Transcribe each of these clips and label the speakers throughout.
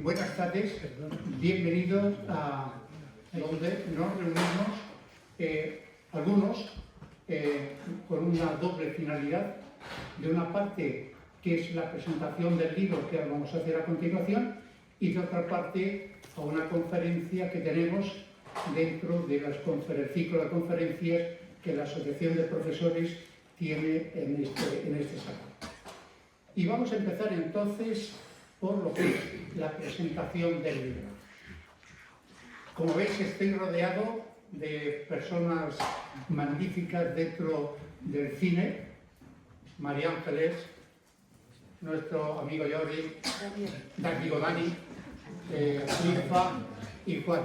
Speaker 1: Buenas tardes, bienvenidos a donde nos reunimos algunos con una doble finalidad. De una parte, que es la presentación del libro que vamos a hacer a continuación, y de otra parte, a una conferencia que tenemos dentro del ciclo de conferencias que la Asociación de Profesores tiene en este salón. Y vamos a empezar entonces por lo que es la presentación del libro. Como veis, estoy rodeado de personas magníficas dentro del cine. María Ángeles, nuestro amigo Jordi, Dani, Linfa y Juan.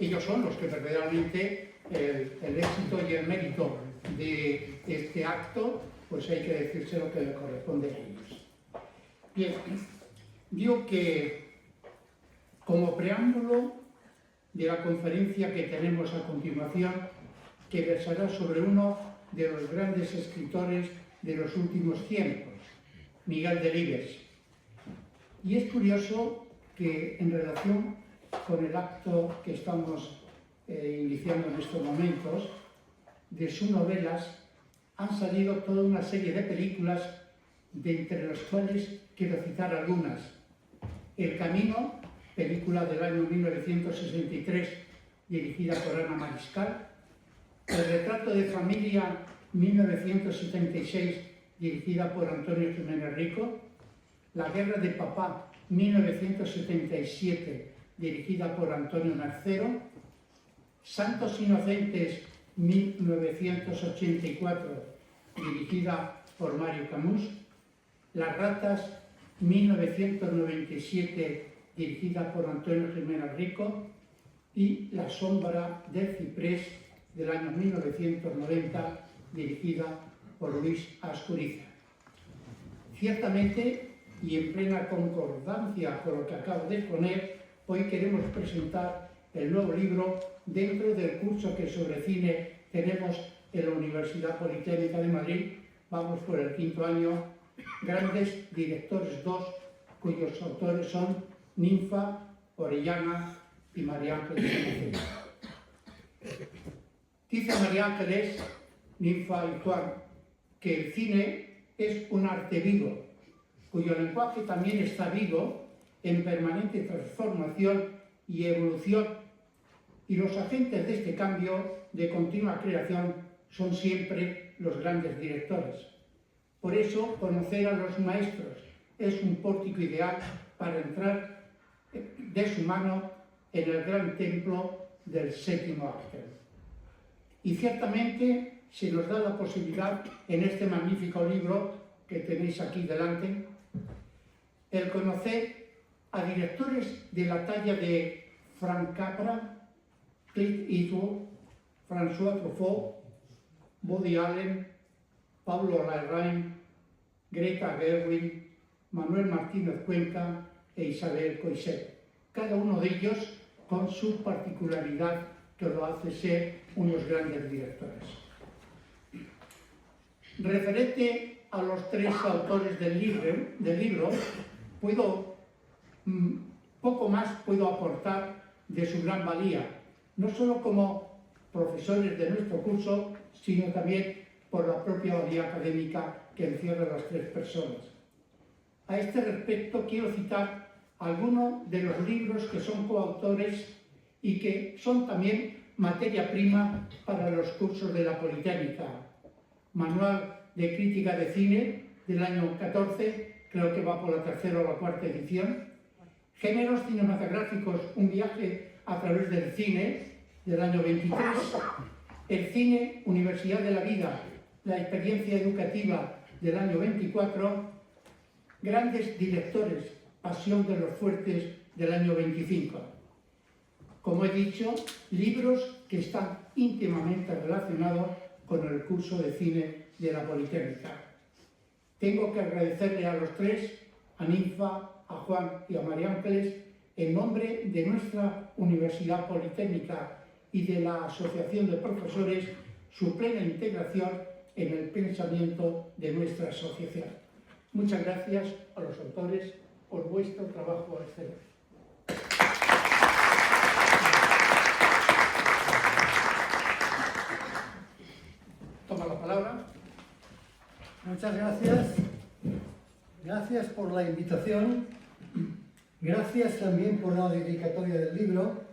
Speaker 1: Ellos son los que verdaderamente el éxito y el mérito de este acto, pues hay que decirse lo que le corresponde a ellos. Bien, digo que como preámbulo de la conferencia que tenemos a continuación, que versará sobre uno de los grandes escritores de los últimos tiempos, Miguel Delibes. Y es curioso que en relación con el acto que estamos iniciando en estos momentos, de sus novelas han salido toda una serie de películas, de entre las cuales quiero citar algunas. El Camino, película del año 1963, dirigida por Ana Mariscal. El Retrato de Familia, 1976, dirigida por Antonio Jiménez Rico. La Guerra de Papá, 1977, dirigida por Antonio Narcero. Santos Inocentes, 1984, dirigida por Mario Camus. Las Ratas, 1997, dirigida por Antonio Jiménez Rico. Y La Sombra del Ciprés, del año 1990, dirigida por Luis Asturiza. Ciertamente, y en plena concordancia con lo que acabo de exponer, hoy queremos presentar el nuevo libro dentro del curso que sobre cine tenemos en la Universidad Politécnica de Madrid. Vamos por el 5º año, Grandes Directores 2, cuyos autores son Ninfa, Orellana y María Ángeles. Dice María Ángeles, Ninfa y Juan, que el cine es un arte vivo, cuyo lenguaje también está vivo, en permanente transformación y evolución, y los agentes de este cambio de continua creación son siempre los grandes directores. Por eso, conocer a los maestros es un pórtico ideal para entrar de su mano en el gran templo del séptimo arte. Y ciertamente se nos da la posibilidad en este magnífico libro que tenéis aquí delante, el conocer a directores de la talla de Frank Capra, Clint Eastwood, François Truffaut, Woody Allen, Pablo Larraín, Greta Gerwig, Manuel Martínez Cuenca e Isabel Coixet. Cada uno de ellos con su particularidad que lo hace ser unos grandes directores. Referente a los tres autores del libro, poco más puedo aportar de su gran valía, no solo como profesores de nuestro curso, sino también por la propia valía académica que encierra las tres personas. A este respecto quiero citar algunos de los libros que son coautores y que son también materia prima para los cursos de la Politécnica. Manual de Crítica de Cine del año 14, creo que va por la 3ª o la 4ª edición. Géneros cinematográficos, un viaje a través del cine, del año 23. El cine, Universidad de la Vida, la experiencia educativa, del año 24. Grandes directores, Pasión de los fuertes, del año 25. Como he dicho, libros que están íntimamente relacionados con el curso de cine de la Politécnica. Tengo que agradecerle a los tres, a Ninfa, a Juan y a María Ángeles, en nombre de nuestra Universidad Politécnica y de la Asociación de Profesores, su plena integración en el pensamiento de nuestra asociación. Muchas gracias a los autores por vuestro trabajo excelente. Toma la palabra.
Speaker 2: Muchas gracias. Gracias por la invitación. Gracias también por la dedicatoria del libro.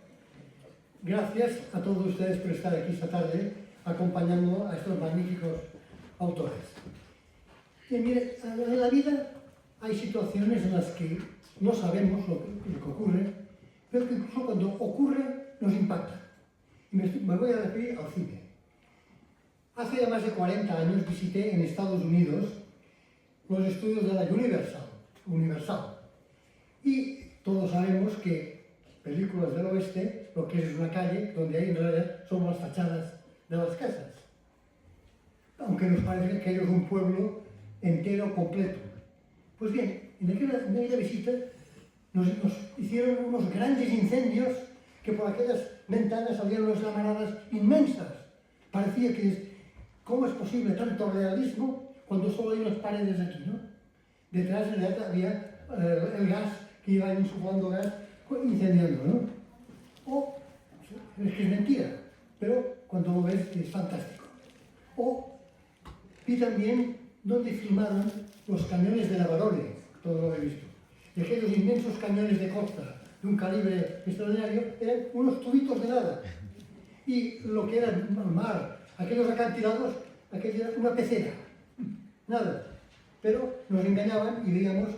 Speaker 2: Gracias a todos ustedes por estar aquí esta tarde acompañando a estos magníficos autores. Y mire, en la vida hay situaciones en las que no sabemos lo que ocurre, pero que incluso cuando ocurre nos impacta. Y me voy a referir al cine. Hace ya más de 40 años visité en Estados Unidos los estudios de la Universal. Y todos sabemos que películas del oeste, lo que es una calle donde hay en realidad son las fachadas de las casas. Aunque nos parece que es un pueblo entero, completo. Pues bien, en aquella visita nos hicieron unos grandes incendios que por aquellas ventanas salían unas llamaradas inmensas. Parecía que ¿cómo es posible tanto realismo cuando solo hay unas paredes aquí, ¿no? Detrás de la había el gas, que iba insuflando gas, incendiando, ¿no? Es que es mentira, pero cuando lo ves es fantástico. Vi también donde filmaron los cañones de Navarone, todo lo he visto. Y aquellos inmensos cañones de costa, de un calibre extraordinario, eran unos tubitos de nada. Y lo que era el mar, aquellos acantilados, aquello era una pecera, nada. Pero nos engañaban y veíamos,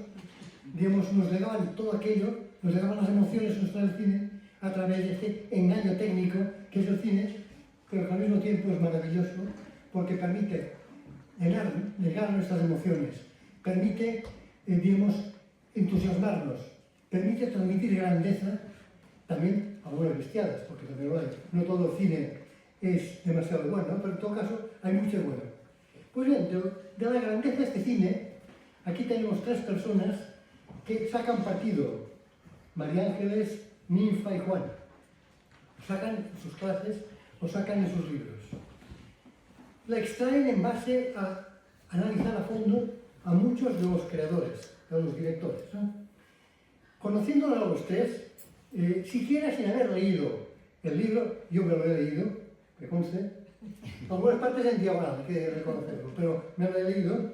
Speaker 2: nos legaban todo aquello, nos legaban las emociones nuestras del cine a través de este engaño técnico que es el cine, pero que al mismo tiempo es maravilloso porque permite negar nuestras emociones, permite, entusiasmarnos, permite transmitir grandeza, también algunas bestiadas, porque también lo hay. No todo el cine es demasiado bueno, ¿no? Pero en todo caso hay mucho bueno. Pues bien, de la grandeza de este cine, aquí tenemos tres personas que sacan partido: María Ángeles, Ninfa y Juan. Lo sacan en sus clases, lo sacan en sus libros. La extraen en base a analizar a fondo a muchos de los creadores, de los directores, ¿no? Conociéndolos a los tres, siquiera sin haber leído el libro, yo me lo he leído, que conste, algunas partes en diagonal, hay que reconocerlo, pero me lo he leído,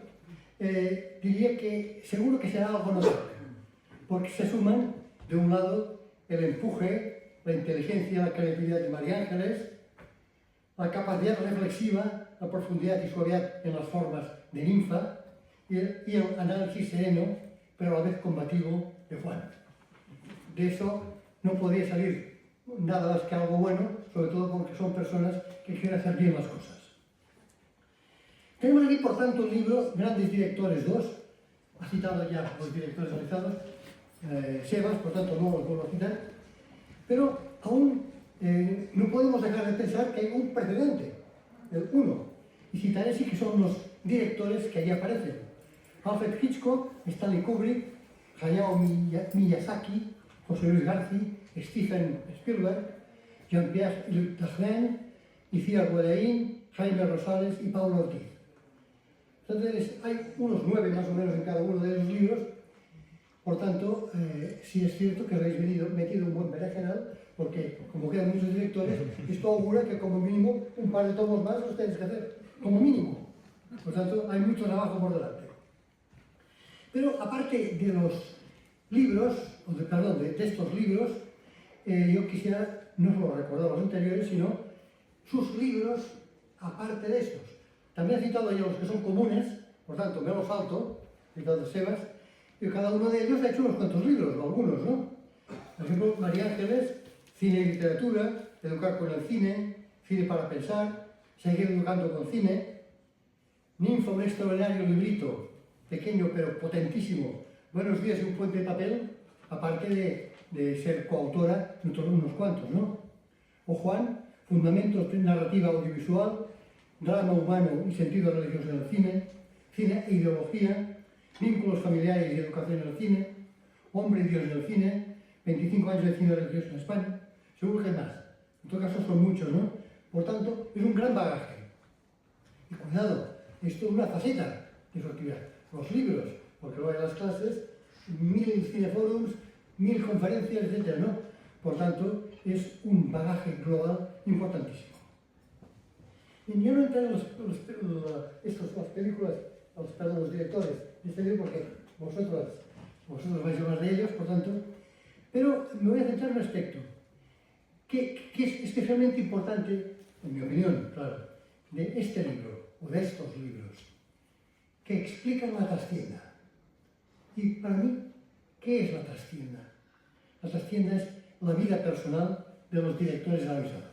Speaker 2: diría que seguro que será algo notable, porque se suman, de un lado, el empuje, la inteligencia, la creatividad de María Ángeles, la capacidad reflexiva, la profundidad y suavidad en las formas de Ninfa y el análisis sereno, pero a la vez combativo, de Juan. De eso no podía salir nada más que algo bueno, sobre todo porque son personas que quieren hacer bien las cosas. Tenemos aquí, por tanto, un libro, Grandes Directores 2, ha citado ya los directores analizados, Sebas, por tanto no los vuelvo a citar, pero aún no podemos dejar de pensar que hay un precedente, el 1, y citaré sí que son los directores que allí aparecen: Alfred Hitchcock, Stanley Kubrick, Hayao Miyazaki, José Luis García, Steven Spielberg, Jean-Pierre Dagrin, Icíar Bollaín, Jaime Rosales y Paulo Ortiz. Entonces hay unos 9 más o menos en cada uno de los libros. Por tanto, sí es cierto que habéis metido un buen berenjenal, porque como quedan muchos directores, esto augura que como mínimo un par de tomos más los tenéis que hacer, como mínimo. Por tanto, hay mucho trabajo por delante. Pero aparte de los libros, de estos libros, yo quisiera no solo recordar los anteriores, sino sus libros aparte de estos. También he citado ya los que son comunes, por tanto me los salto, he citado de Sebas, y cada uno de ellos ha hecho unos cuantos libros, o algunos, ¿no? Por ejemplo, María Ángeles, Cine y Literatura, Educar con el Cine, Cine para Pensar, Seguir Educando con Cine, Ninfa, un extraordinario librito, pequeño pero potentísimo, Buenos días y un puente de papel, aparte de ser coautora de unos cuantos, ¿no? O Juan, Fundamentos de Narrativa Audiovisual, Drama Humano y Sentido Religioso en el Cine, Cine e Ideología, Vínculos Familiares y Educación en el Cine, Hombre y Dios en el Cine, 25 años de cine religioso en España, seguro que hay más. En todo caso son muchos, ¿no? Por tanto, es un gran bagaje. Y cuidado, esto es una faceta de su actividad. Los libros porque luego hay las clases, 1000 cineforums, 1000 conferencias, etc., ¿no? Por tanto, es un bagaje global importantísimo. Y yo no entré en las películas, los directores de este libro, porque vosotros vais a hablar de ellos, por tanto, pero me voy a centrar en un aspecto que es especialmente importante, en mi opinión, claro, de este libro, o de estos libros, que explican la trastienda. Y para mí, ¿qué es la trastienda? La trastienda es la vida personal de los directores analizados.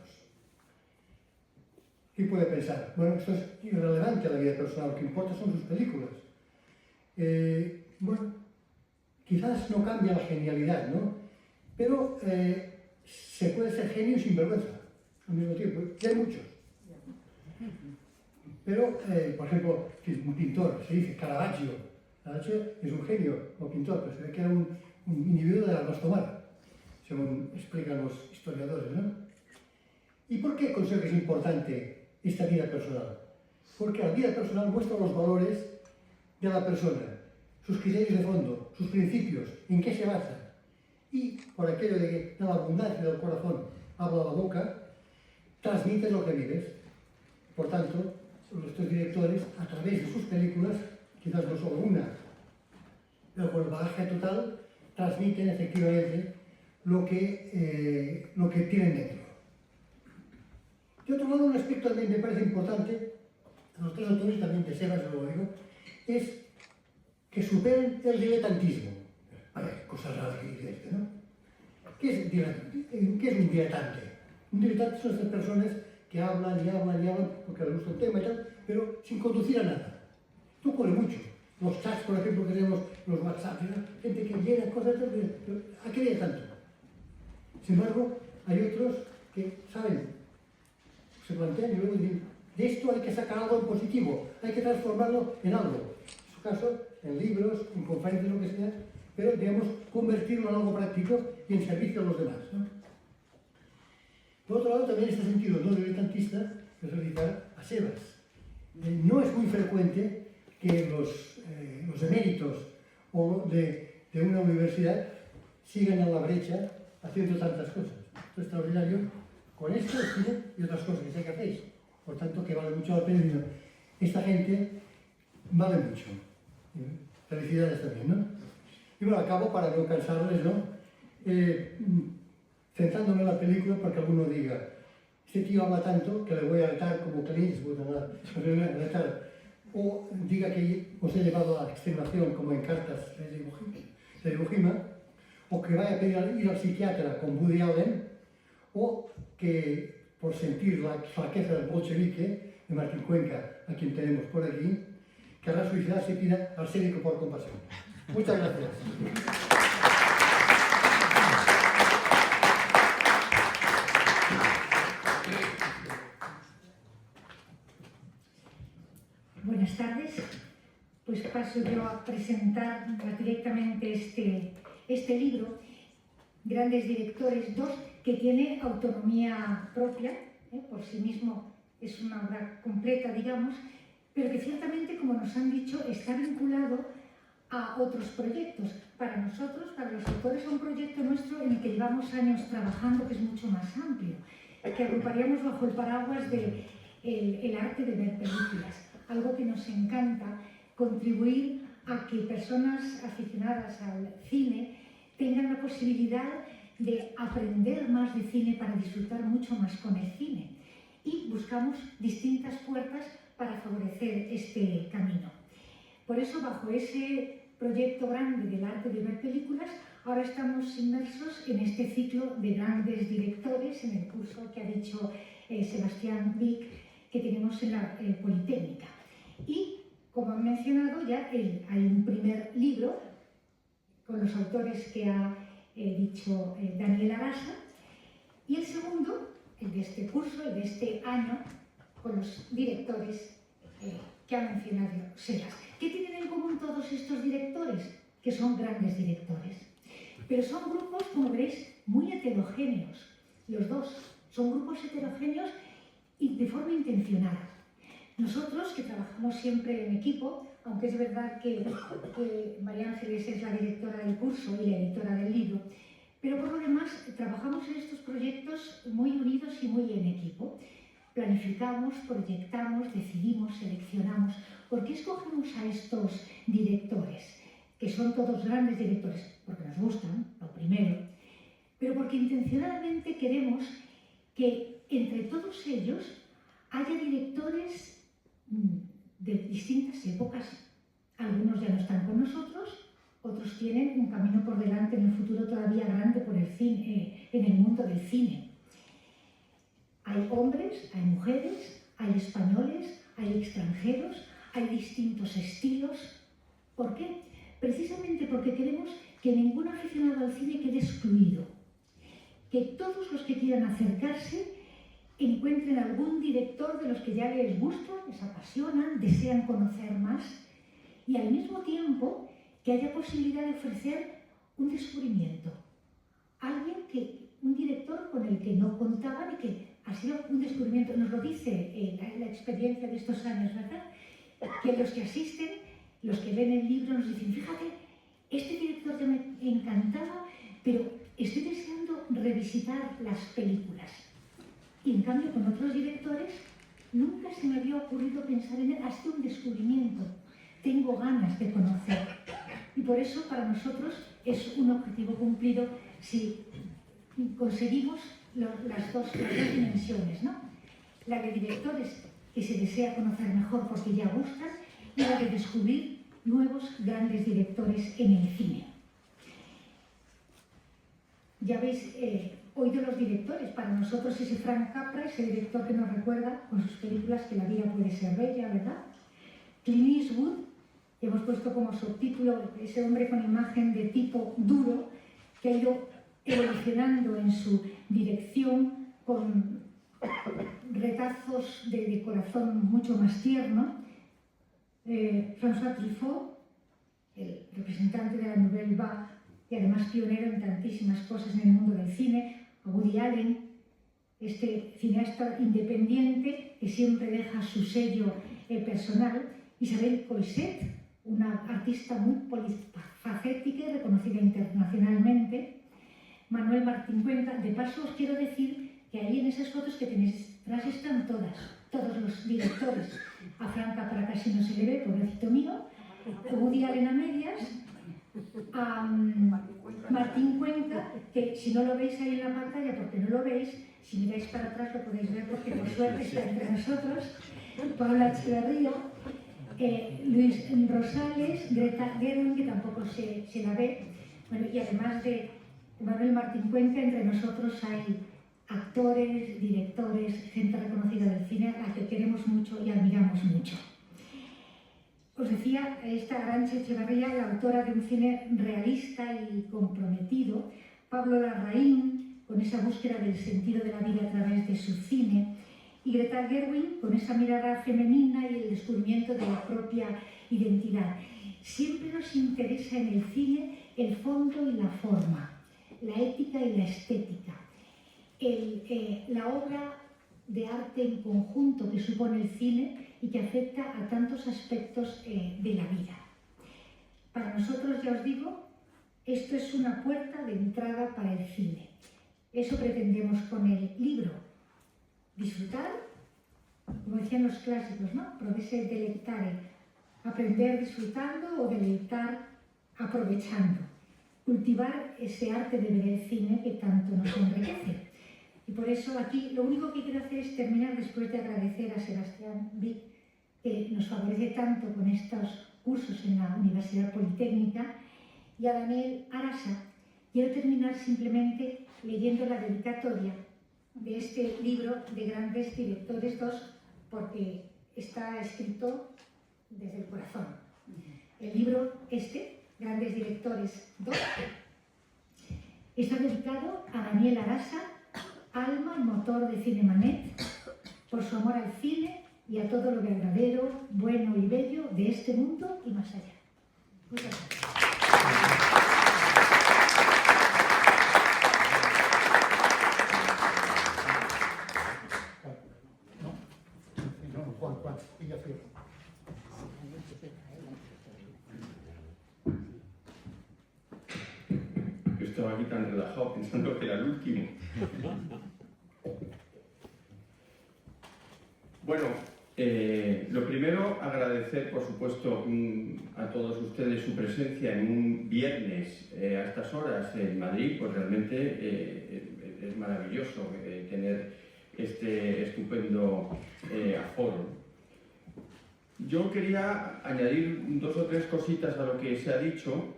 Speaker 2: ¿Qué puede pensar? Bueno, esto es irrelevante a la vida personal, lo que importa son sus películas. Bueno, quizás no cambia la genialidad, ¿no? Pero se puede ser genio sin vergüenza, al mismo tiempo, y hay muchos. Pero, por ejemplo, un pintor, se dice Caravaggio. Caravaggio es un genio como pintor, pero se ve que era un individuo de armas tomar, según explican los historiadores, ¿no? ¿Y por qué considero que es importante esta vida personal? Porque la vida personal muestra los valores de la persona, sus criterios de fondo, sus principios, en qué se basan. Y por aquello de que de la abundancia del corazón habla la boca, transmites lo que vives. Por tanto, estos directores, a través de sus películas, quizás no solo una, pero con el bagaje total, transmiten efectivamente lo que tienen dentro. De otro lado, un aspecto también me parece importante, a los tres autores, también de Sebas, lo digo, es que superen el diletantismo. A ver, cosas raras que dice este, ¿no? ¿Qué es un diletante? Un diletante son estas personas que hablan y hablan y hablan porque les gusta un tema y tal, pero sin conducir a nada. Esto ocurre mucho. Los chats, por ejemplo, que tenemos, los WhatsApp, ¿no? Gente que llena cosas, pero ¿a qué viene tanto? Sin embargo, hay otros que saben, se plantean y luego dicen, de esto hay que sacar algo en positivo, hay que transformarlo en algo. En su caso, en libros, en conferencias, lo que sea, pero, digamos, convertirlo en algo práctico y en servicio a los demás, ¿no? Por otro lado, también este sentido no diletantista es realizar a Sebas. No es muy frecuente que los eméritos o de una universidad sigan a la brecha haciendo tantas cosas. Esto es extraordinario con esto, el cine y otras cosas que sé que hacéis. Por tanto, que vale mucho la pena. Esta gente vale mucho. Felicidades también, ¿no? Y bueno, acabo para no cansarles, ¿no? Centrándome en la película para que alguno diga, este tío habla tanto que le voy a retar como Clint Eastwood, o diga que os he llevado a la extenuación como en Cartas de Iwo Jima, o que vaya a pedir ir al psiquiatra con Woody Allen, o que por sentir la flaqueza del bolchevique de Martín Cuenca, a quien tenemos por aquí, querrá suicidarse y pida al médico por compasión. Muchas gracias.
Speaker 3: Buenas tardes. Pues paso yo a presentar directamente este libro, Grandes Directores 2, que tiene autonomía propia, por sí mismo es una obra completa, digamos, pero que ciertamente, como nos han dicho, está vinculado a otros proyectos. Para nosotros, para los autores, es un proyecto nuestro en el que llevamos años trabajando, que es mucho más amplio, que agruparíamos bajo el paraguas de el arte de ver películas. Algo que nos encanta, contribuir a que personas aficionadas al cine tengan la posibilidad de aprender más de cine para disfrutar mucho más con el cine. Y buscamos distintas puertas para favorecer este camino. Por eso, bajo ese proyecto grande del arte de ver películas, ahora estamos inmersos en este ciclo de grandes directores, en el curso que ha dicho Sebastián Vic, que tenemos en la Politécnica. Y, como han mencionado ya, hay un primer libro con los autores que ha dicho Daniel Arasa, y el segundo, el de este curso, el de este año, con los directores que ha mencionado Sebas. ¿Qué tienen en común todos estos directores? Que son grandes directores. Pero son grupos, como veréis, muy heterogéneos. Los dos son grupos heterogéneos y de forma intencionada. Nosotros, que trabajamos siempre en equipo, aunque es verdad que María Ángeles es la directora del curso y la editora del libro, pero por lo demás trabajamos en estos proyectos muy unidos y muy en equipo. Planificamos, proyectamos, decidimos, seleccionamos. ¿Por qué escogemos a estos directores? Que son todos grandes directores, porque nos gustan, lo primero, pero porque intencionadamente queremos que entre todos ellos haya directores de distintas épocas. Algunos ya no están con nosotros, otros tienen un camino por delante en el futuro todavía grande por el cine, en el mundo del cine. Hay hombres, hay mujeres, hay españoles, hay extranjeros, hay distintos estilos. ¿Por qué? Precisamente porque queremos que ningún aficionado al cine quede excluido. Que todos los que quieran acercarse encuentren algún director de los que ya les gustan, les apasionan, desean conocer más, y al mismo tiempo que haya posibilidad de ofrecer un descubrimiento. Un director con el que no contaban y que ha sido un descubrimiento. Nos lo dice la experiencia de estos años, ¿verdad? Que los que asisten, los que leen el libro, nos dicen, fíjate, este director ya me encantaba, pero estoy deseando revisitar las películas. Y en cambio con otros directores nunca se me había ocurrido pensar en él, ha sido un descubrimiento. Tengo ganas de conocer. Y por eso para nosotros es un objetivo cumplido si conseguimos las dos dimensiones, ¿no? La de directores que se desea conocer mejor porque ya gustan, y la de descubrir nuevos grandes directores en el cine. Ya habéis oído los directores. Para nosotros ese Frank Capra, ese director que nos recuerda con sus películas que la vida puede ser bella, ¿verdad? Clint Eastwood, que hemos puesto como subtítulo ese hombre con imagen de tipo duro que ha ido evolucionando en su dirección con retazos de corazón mucho más tierno. François Truffaut, el representante de la Nouvelle Vague y además pionero en tantísimas cosas en el mundo del cine. Woody Allen, este cineasta independiente que siempre deja su sello personal. Isabel Coixet, una artista muy polifacética y reconocida internacionalmente. Manuel Martín Cuenca. De paso os quiero decir que ahí en esas fotos que tenéis atrás están todos los directores. A Frank Capra casi no se le ve, pobrecito mío. Woody Allen a medias. A Martín Cuenca, que si no lo veis ahí en la pantalla, porque no lo veis, si miráis para atrás lo podéis ver porque por suerte está entre nosotros. Paula Echeverría, Luis Rosales, Greta Gerwig, que tampoco se la ve. Bueno, y además de Manuel Martín Cuenca, entre nosotros hay actores, directores, gente reconocida del cine a la que queremos mucho y admiramos mucho. Os decía, esta Arantxa Echeverría, la autora de un cine realista y comprometido, Pablo Larraín, con esa búsqueda del sentido de la vida a través de su cine, y Greta Gerwig, con esa mirada femenina y el descubrimiento de la propia identidad. Siempre nos interesa en el cine el fondo y la forma, la ética y la estética, la obra de arte en conjunto que supone el cine y que afecta a tantos aspectos de la vida. Para nosotros, ya os digo, esto es una puerta de entrada para el cine. Eso pretendemos con el libro. Disfrutar, como decían los clásicos, ¿no? Prodesse delectare, aprender disfrutando o deleitar aprovechando. Cultivar ese arte de ver el cine que tanto nos enriquece. Y por eso aquí lo único que quiero hacer es terminar después de agradecer a Sebastián Vic, que nos favorece tanto con estos cursos en la Universidad Politécnica, y a Daniel Arasa. Quiero terminar simplemente leyendo la dedicatoria de este libro de Grandes Directores 2, porque está escrito desde el corazón. El libro Grandes Directores 2, está dedicado a Daniel Arasa, alma y motor de Cinemanet, por su amor al cine y a todo lo verdadero, bueno y bello de este mundo y más allá. Muchas gracias.
Speaker 2: Juan, y ya cierro.
Speaker 4: Yo estaba aquí tan relajado pensando que era el último. Bueno, lo primero, agradecer, por supuesto, a todos ustedes su presencia en un viernes a estas horas en Madrid. Pues realmente es maravilloso tener este estupendo aforo. Yo quería añadir 2 o 3 cositas a lo que se ha dicho.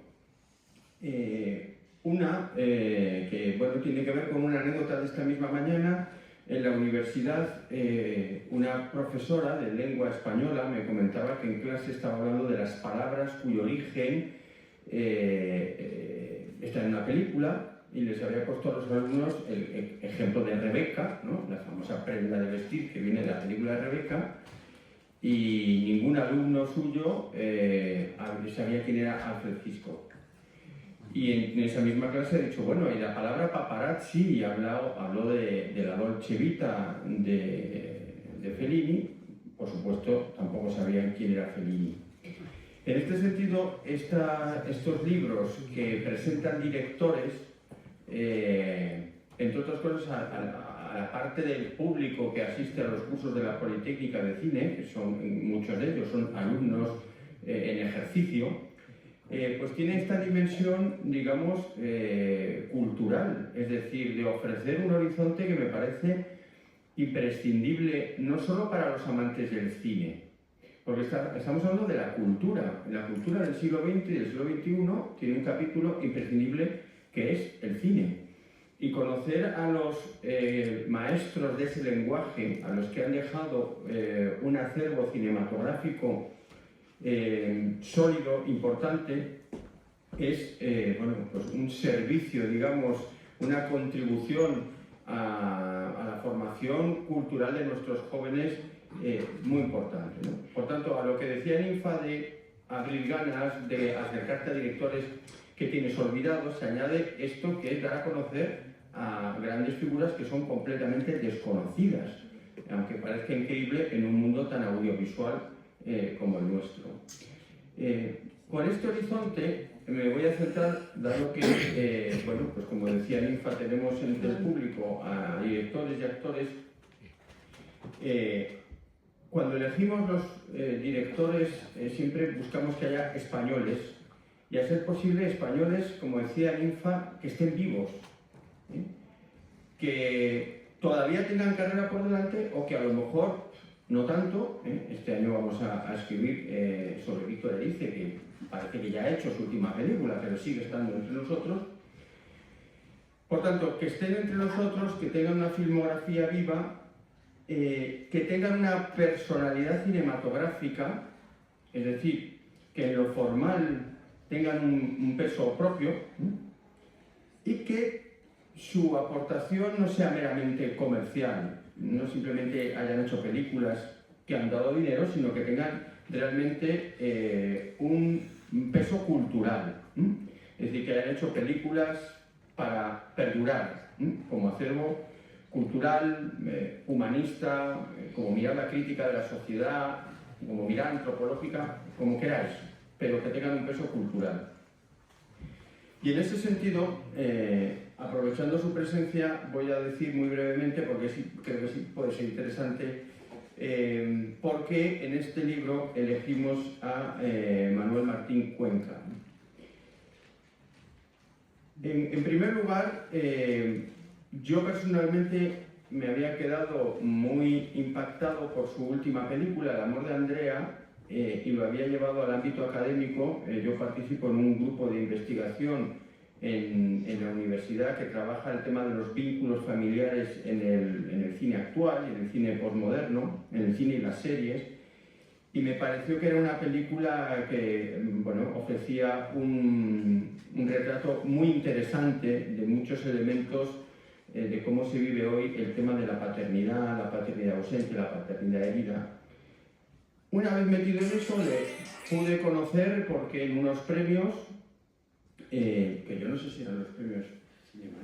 Speaker 4: Una que bueno, tiene que ver con una anécdota de esta misma mañana. En la universidad, una profesora de lengua española me comentaba que en clase estaba hablando de las palabras cuyo origen está en una película, y les había puesto a los alumnos el ejemplo de Rebeca, ¿no? La famosa prenda de vestir que viene de la película de Rebeca, y ningún alumno suyo sabía quién era Alfred Hitchcock. Y en esa misma clase he dicho, bueno, y la palabra paparazzi, y habló de la Dolce Vita de Fellini. Por supuesto, tampoco sabían quién era Fellini. En este sentido, estos libros que presentan directores, entre otras cosas, a la parte del público que asiste a los cursos de la Politécnica de Cine, que son muchos de ellos son alumnos en ejercicio, pues tiene esta dimensión, digamos, cultural, es decir, de ofrecer un horizonte que me parece imprescindible no solo para los amantes del cine, porque estamos hablando de la cultura. La cultura del siglo XX y del siglo XXI tiene un capítulo imprescindible que es el cine. Y conocer a los maestros de ese lenguaje, a los que han dejado un acervo cinematográfico sólido, importante, es bueno, pues un servicio, digamos, una contribución a la formación cultural de nuestros jóvenes muy importante, ¿no? Por tanto, a lo que decía Ninfa de abrir ganas, de acercarte a directores que tienes olvidados, se añade esto que es dar a conocer a grandes figuras que son completamente desconocidas, aunque parezca increíble en un mundo tan audiovisual como el nuestro. Con este horizonte me voy a centrar, dado que, bueno, pues como decía Ninfa, tenemos entre el público a directores y actores. Cuando elegimos los directores, siempre buscamos que haya españoles, y a ser posible españoles, como decía Ninfa, que estén vivos, que todavía tengan carrera por delante, o que a lo mejor no tanto. Este año vamos a escribir sobre Víctor Erice, que parece que ya ha hecho su última película, pero sigue estando entre nosotros. Por tanto, que estén entre nosotros, que tengan una filmografía viva, que tengan una personalidad cinematográfica, es decir, que en lo formal tengan un peso propio, y que su aportación no sea meramente comercial, no simplemente hayan hecho películas que han dado dinero, sino que tengan realmente un peso cultural, es decir, que hayan hecho películas para perdurar, como acervo cultural, humanista, como mirada crítica de la sociedad, como mirada antropológica, como queráis, pero que tengan un peso cultural. Y en ese sentido, aprovechando su presencia, voy a decir muy brevemente, porque sí, creo que sí puede ser interesante, porque en este libro elegimos a Manuel Martín Cuenca. En primer lugar, yo personalmente me había quedado muy impactado por su última película, El amor de Andrea, y lo había llevado al ámbito académico. Yo participo en un grupo de investigación en la universidad que trabaja el tema de los vínculos familiares en el cine actual, en el cine posmoderno, en el cine y las series, y me pareció que era una película que, bueno, ofrecía un retrato muy interesante de muchos elementos de cómo se vive hoy el tema de la paternidad ausente, la paternidad herida. Una vez metido en eso, le pude conocer porque en unos premios, que yo no sé si eran los premios Cinema,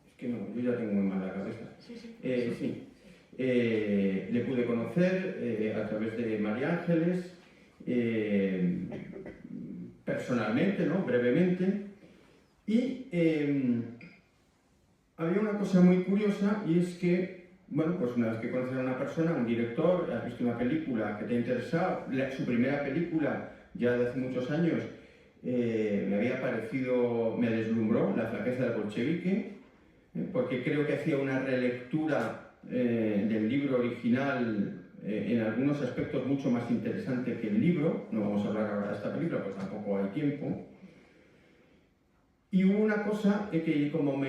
Speaker 4: es que no, yo ya tengo muy mal la cabeza. Sí. Le pude conocer a través de María Ángeles, personalmente, ¿no? Brevemente. Y había una cosa muy curiosa, y es que, bueno, pues una vez que conoces a una persona, un director, has visto una película que te ha interesado, su primera película, ya de hace muchos años, me había parecido, me deslumbró, La flaqueza del bolchevique, porque creo que hacía una relectura del libro original en algunos aspectos mucho más interesante que el libro. No vamos a hablar ahora de esta película, pues tampoco hay tiempo. Y hubo una cosa que como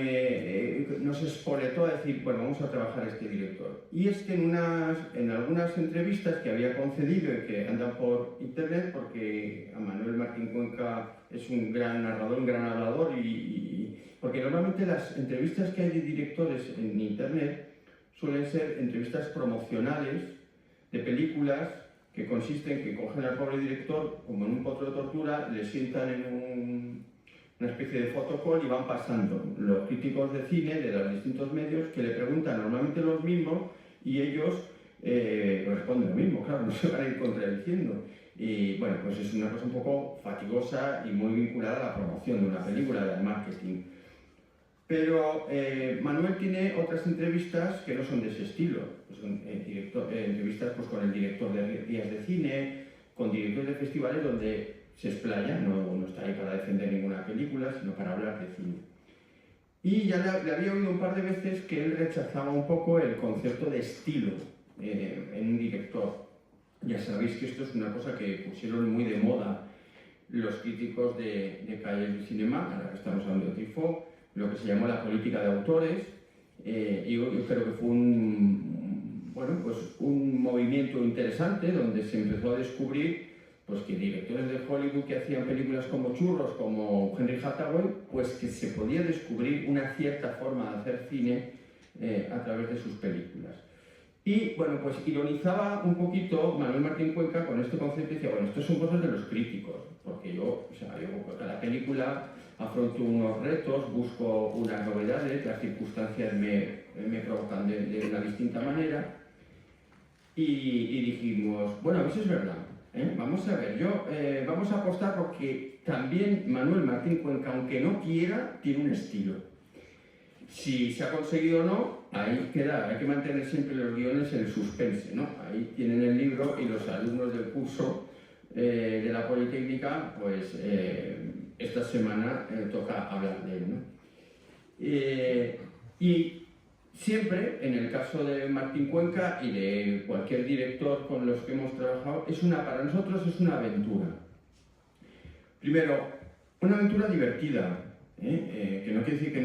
Speaker 4: nos espoletó a decir, bueno, vamos a trabajar a este director. Y es que en algunas entrevistas que había concedido y que andan por internet, porque a Manuel Martín Cuenca es un gran narrador, un gran hablador, porque normalmente las entrevistas que hay de directores en internet suelen ser entrevistas promocionales de películas que consisten en que cogen al pobre director como en un potro de tortura, le sientan en una especie de fotocall y van pasando los críticos de cine de los distintos medios que le preguntan normalmente los mismos y ellos responden lo mismo, claro, no se van a ir contradiciendo. Y bueno, pues es una cosa un poco fatigosa y muy vinculada a la promoción de una película, del marketing. Pero Manuel tiene otras entrevistas que no son de ese estilo. Pues son entrevistas pues, con el director de guías de cine, con directores de festivales donde se explaya, no está ahí para defender ninguna película, sino para hablar de cine. Y ya le había oído un par de veces que él rechazaba un poco el concepto de estilo en un director. Ya sabéis que esto es una cosa que pusieron muy de moda los críticos de Calles de Cinema, ahora que estamos hablando de Truffaut, lo que se llamó la política de autores, y yo creo que fue un movimiento interesante donde se empezó a descubrir pues, que directores de Hollywood que hacían películas como churros, como Henry Hathaway, pues que se podía descubrir una cierta forma de hacer cine a través de sus películas. Y bueno, pues ironizaba un poquito Manuel Martín Cuenca con este concepto y decía, bueno, estos son cosas de los críticos, porque yo cada película afronto unos retos, busco unas novedades, las circunstancias me provocan de una distinta manera y dijimos, bueno, eso es verdad, vamos a ver, vamos a apostar porque también Manuel Martín Cuenca, aunque no quiera, tiene un estilo. Si se ha conseguido o no, ahí queda, hay que mantener siempre los guiones en el suspense, ¿no? Ahí tienen el libro y los alumnos del curso de la Politécnica, pues esta semana toca hablar de él, ¿no? Y siempre, en el caso de Martín Cuenca y de cualquier director con los que hemos trabajado, para nosotros es una aventura. Primero, una aventura divertida, que no quiere decir que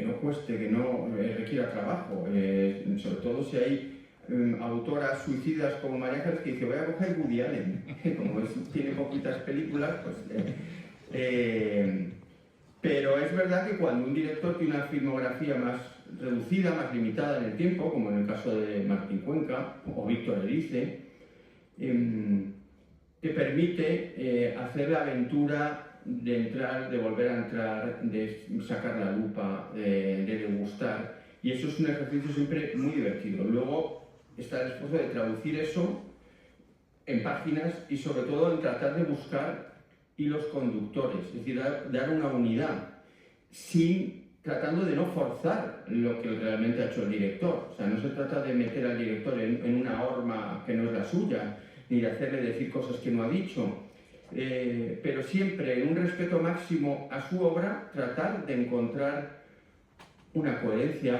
Speaker 4: no cueste, que no requiera trabajo, sobre todo si hay autoras suicidas como María Ángeles que dice voy a coger Woody Allen, como tiene poquitas películas, pues... pero es verdad que cuando un director tiene una filmografía más reducida, más limitada en el tiempo, como en el caso de Martín Cuenca o Víctor Erice, te permite hacer la aventura de entrar, de volver a entrar, de sacar la lupa, de degustar, y eso es un ejercicio siempre muy divertido. Luego está el esfuerzo de traducir eso en páginas y sobre todo en tratar de buscar hilos conductores, es decir, dar una unidad, tratando de no forzar lo que realmente ha hecho el director. O sea, no se trata de meter al director en una horma que no es la suya, ni de hacerle decir cosas que no ha dicho, pero siempre en un respeto máximo a su obra, tratar de encontrar una coherencia,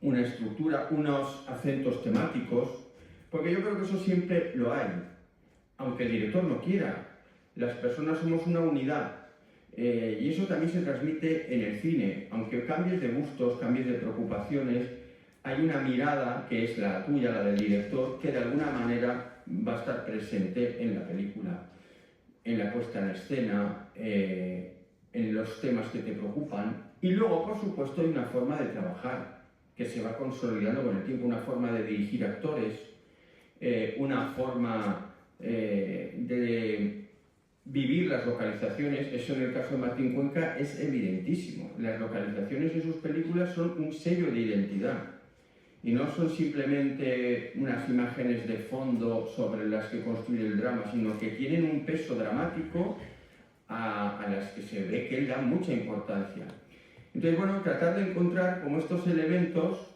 Speaker 4: una estructura, unos acentos temáticos, porque yo creo que eso siempre lo hay, aunque el director no quiera. Las personas somos una unidad y eso también se transmite en el cine. Aunque cambies de gustos, cambies de preocupaciones, hay una mirada que es la tuya, la del director, que de alguna manera va a estar presente en la película, en la puesta en escena, en los temas que te preocupan. Y luego, por supuesto, hay una forma de trabajar que se va consolidando con el tiempo, una forma de dirigir actores, una forma de vivir las localizaciones. Eso en el caso de Martín Cuenca es evidentísimo. Las localizaciones de sus películas son un sello de identidad. y no son simplemente unas imágenes de fondo sobre las que construye el drama, sino que tienen un peso dramático a las que se ve que él da mucha importancia. Entonces, bueno, tratar de encontrar como estos elementos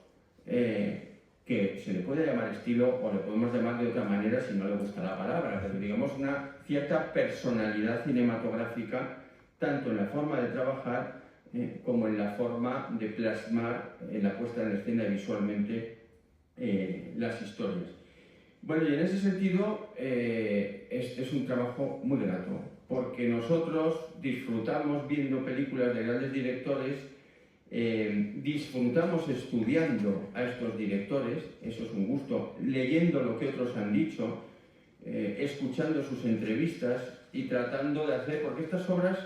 Speaker 4: que se le puede llamar estilo o le podemos llamar de otra manera si no le gusta la palabra, pero digamos una cierta personalidad cinematográfica tanto en la forma de trabajar como en la forma de plasmar en la puesta en escena visualmente las historias. Bueno, y en ese sentido es un trabajo muy grato, porque nosotros disfrutamos viendo películas de grandes directores, disfrutamos estudiando a estos directores, eso es un gusto, leyendo lo que otros han dicho, escuchando sus entrevistas y tratando de hacer, porque estas obras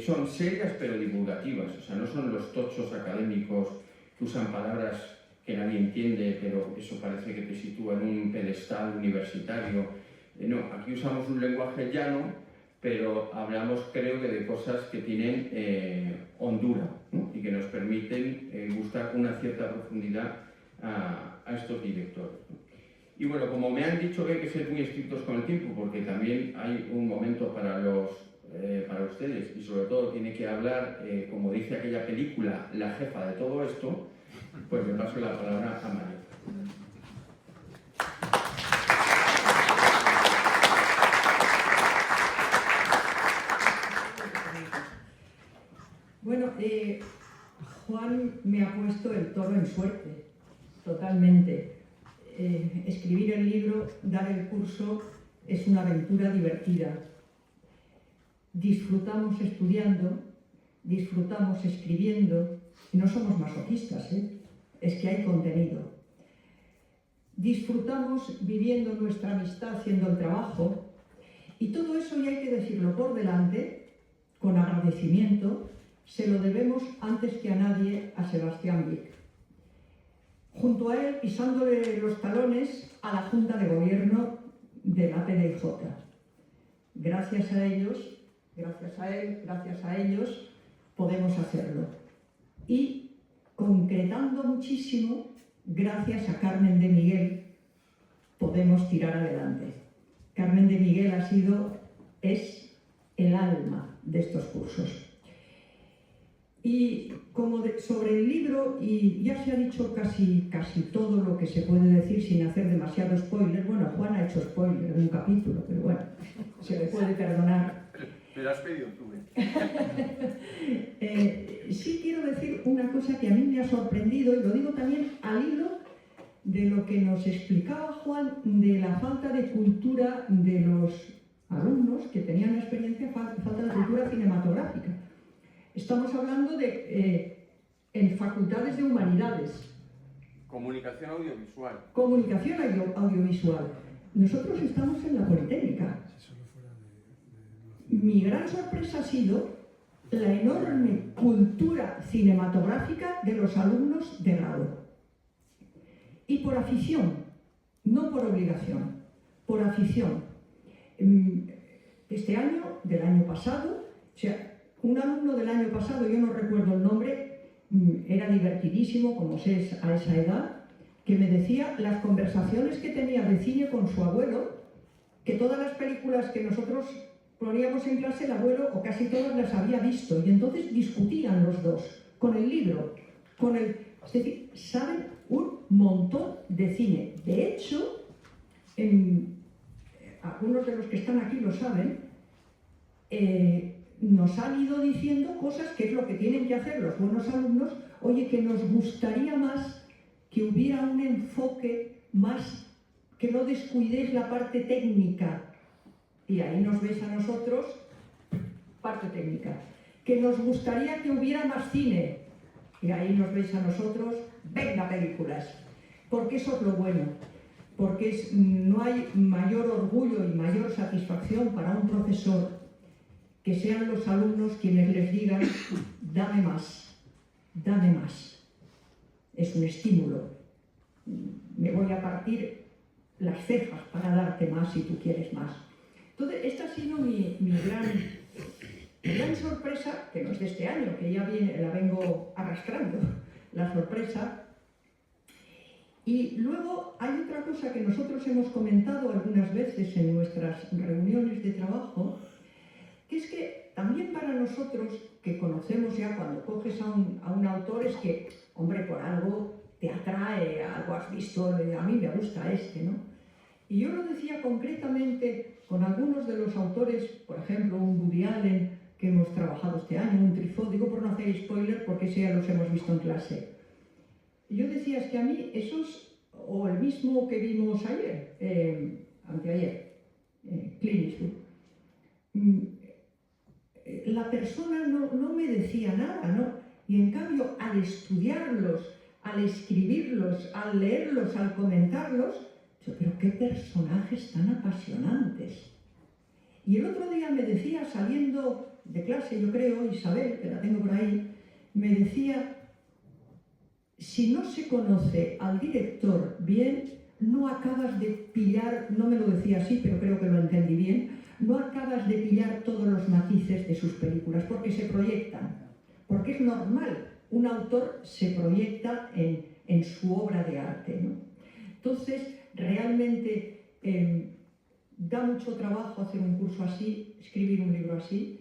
Speaker 4: son serias pero divulgativas, o sea, no son los tochos académicos que usan palabras que nadie entiende, pero eso parece que te sitúa en un pedestal universitario. No, aquí usamos un lenguaje llano, pero hablamos, creo que, de cosas que tienen hondura, ¿no? Y que nos permiten gustar con una cierta profundidad a estos directores, ¿no? Y bueno, como me han dicho que hay que ser muy estrictos con el tiempo, porque también hay un momento para ustedes, y sobre todo tiene que hablar, como dice aquella película, la jefa de todo esto, pues le paso la palabra a María.
Speaker 5: Bueno, Juan me ha puesto el toro en suerte, totalmente. Escribir el libro, dar el curso, es una aventura divertida. Disfrutamos estudiando, disfrutamos escribiendo, y no somos masoquistas, es que hay contenido. Disfrutamos viviendo nuestra amistad, haciendo el trabajo, y todo eso, y hay que decirlo por delante, con agradecimiento, se lo debemos antes que a nadie a Sebastián Vic. Junto a él, pisándole los talones a la Junta de Gobierno de la PDJ. Gracias a ellos, gracias a él, gracias a ellos, podemos hacerlo. Y concretando muchísimo, gracias a Carmen de Miguel, podemos tirar adelante. Carmen de Miguel es el alma de estos cursos. Y como sobre el libro, y ya se ha dicho casi todo lo que se puede decir sin hacer demasiado spoiler. Bueno, Juan ha hecho spoiler de un capítulo, pero bueno, se le puede perdonar.
Speaker 6: Me lo has pedido tú,
Speaker 5: Sí quiero decir una cosa que a mí me ha sorprendido, y lo digo también al hilo de lo que nos explicaba Juan de la falta de cultura de los alumnos que tenían experiencia, falta de cultura cinematográfica. Estamos hablando de en facultades de humanidades.
Speaker 6: Comunicación audiovisual.
Speaker 5: Comunicación audiovisual. Nosotros estamos en la Politécnica. Mi gran sorpresa ha sido la enorme cultura cinematográfica de los alumnos de grado. Y por afición, no por obligación, por afición. Este año, del año pasado, o sea, un alumno del año pasado, yo no recuerdo el nombre, era divertidísimo, como sé a esa edad, que me decía las conversaciones que tenía de cine con su abuelo, que todas las películas que nosotros poníamos en clase, el abuelo, o casi todas, las había visto, y entonces discutían los dos, con el libro, es decir, saben un montón de cine. De hecho, algunos de los que están aquí lo saben, nos han ido diciendo cosas que es lo que tienen que hacer los buenos alumnos. Oye, que nos gustaría más que hubiera un enfoque más, que no descuidéis la parte técnica. Y ahí nos veis a nosotros, parte técnica. Que nos gustaría que hubiera más cine. Y ahí nos veis a nosotros, venga películas. Porque eso es lo bueno. Porque no hay mayor orgullo y mayor satisfacción para un profesor que sean los alumnos quienes les digan, dame más, dame más. Es un estímulo. Me voy a partir las cejas para darte más si tú quieres más. Entonces, esta ha sido mi gran sorpresa, que no es de este año, que ya la vengo arrastrando, la sorpresa. Y luego hay otra cosa que nosotros hemos comentado algunas veces en nuestras reuniones de trabajo, que es que también para nosotros, que conocemos ya cuando coges a un autor, es que, hombre, por algo te atrae, algo has visto, a mí me gusta este, ¿no? Y yo lo decía concretamente con algunos de los autores, por ejemplo, un Woody Allen que hemos trabajado este año, un Truffaut, digo por no hacer spoiler porque ese ya los hemos visto en clase. Y yo decía, es que a mí esos, o el mismo que vimos ayer, anteayer, Clint Eastwood, la persona no me decía nada, ¿no? Y en cambio, al estudiarlos, al escribirlos, al leerlos, al comentarlos, yo, pero qué personajes tan apasionantes. Y el otro día me decía, saliendo de clase, yo creo, Isabel, que la tengo por ahí, me decía, si no se conoce al director bien, no acabas de pillar, no me lo decía así, pero creo que lo entendí bien, no acabas de pillar todos los matices de sus películas, porque se proyectan, porque es normal, un autor se proyecta en su obra de arte, ¿no? Entonces, realmente da mucho trabajo hacer un curso así, escribir un libro así,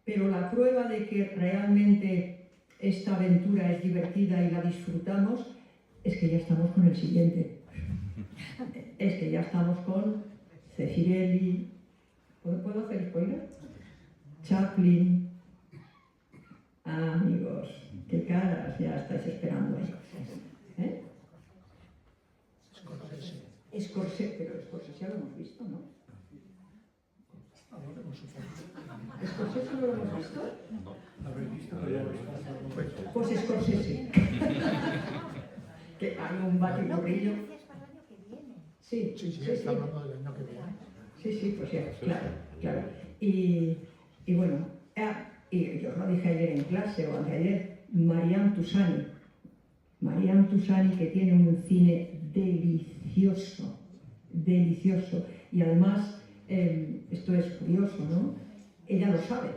Speaker 5: pero la prueba de que realmente esta aventura es divertida y la disfrutamos es que ya estamos con el siguiente. Es que ya estamos con Zeffirelli, ¿puedo hacer spoiler? Chaplin. Ah, amigos, qué caras ya estáis esperando ahí. ¿Eh? Scorsese, pero Scorsese ya lo hemos visto, ¿no? ¿Scorsese no lo hemos visto? Pues Scorsese. Que hay un batiburrillo. Sí, sí, sí. Sí, pues ya, claro. Y bueno, y yo lo dije ayer en clase o anteayer, Marianne Tusani, que tiene un cine delicioso, y además, esto es curioso, ¿no? Ella lo sabe,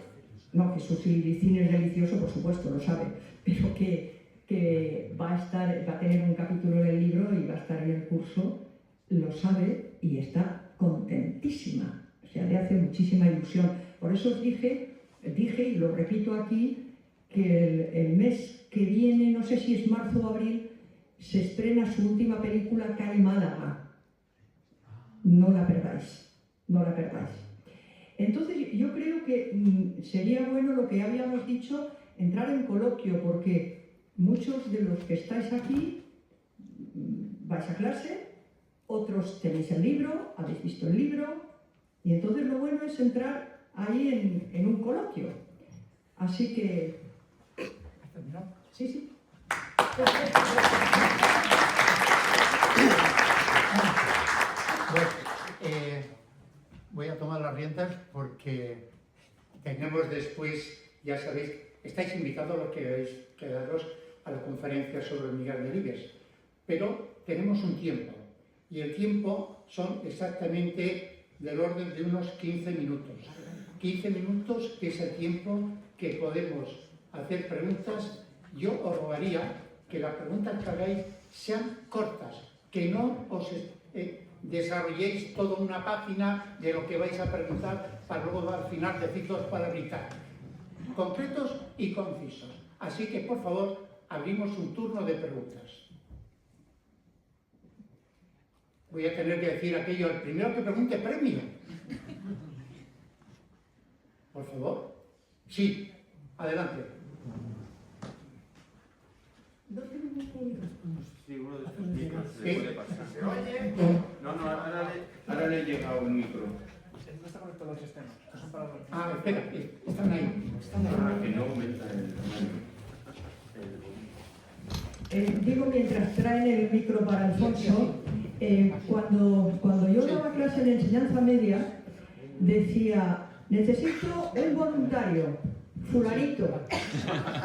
Speaker 5: no que su cine es delicioso, por supuesto, lo sabe, pero que va a tener un capítulo en el libro y va a estar en el curso, lo sabe y está contentísima, o sea, le hace muchísima ilusión. Por eso os dije y lo repito aquí, que el mes que viene, no sé si es marzo o abril, se estrena su última película, Calle Málaga. No la perdáis, no la perdáis. Entonces, yo creo que sería bueno lo que habíamos dicho, entrar en coloquio, porque muchos de los que estáis aquí vais a clase, otros tenéis el libro, habéis visto el libro, y entonces lo bueno es entrar ahí en un coloquio. Así que... Sí.
Speaker 1: Voy a tomar las riendas porque tenemos después, ya sabéis, estáis invitados los que queráis quedaros a la conferencia sobre Miguel Delibes, pero tenemos un tiempo y el tiempo son exactamente del orden de unos 15 minutos. 15 minutos que es el tiempo que podemos hacer preguntas. Yo os rogaría que las preguntas que hagáis sean cortas, que no os desarrolléis toda una página de lo que vais a preguntar para luego al final decir dos palabritas. Concretos y concisos. Así que, por favor, abrimos un turno de preguntas. Voy a tener que decir aquello, el primero que pregunte premio. Por favor. Sí, adelante.
Speaker 6: Sí, uno de estos micros se le puede pasar. No,
Speaker 4: ahora le llega un micro.
Speaker 7: No está conectado al sistema. Estos son para los...
Speaker 1: Ah, espera, están ahí.
Speaker 4: Que no aumenta el tamaño.
Speaker 5: Digo, mientras traen el micro para Alfonso, cuando yo daba clase en enseñanza media, decía, necesito un voluntario, fulanito.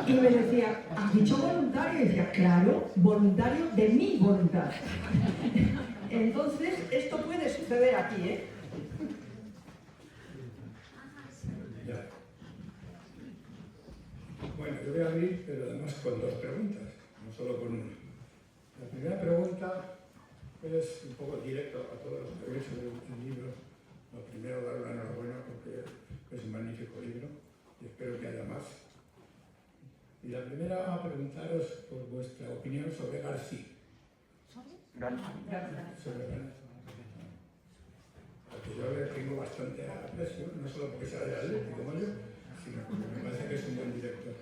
Speaker 5: Y me decía, ¿has dicho voluntario? Y decía, claro, voluntario de mi voluntad. Entonces, esto puede suceder aquí, ¿eh?
Speaker 8: Bueno, yo voy a abrir, pero además con dos preguntas, no solo con una. La primera pregunta Es un poco directo a todos los que veis el libro. Lo primero, dar la enhorabuena porque es un magnífico libro y espero que haya más. Y la primera, a preguntaros por vuestra opinión sobre García. Sobre García. Porque yo le tengo bastante aprecio, no solo porque sea de Atlético como yo, sino porque me parece que es un buen director.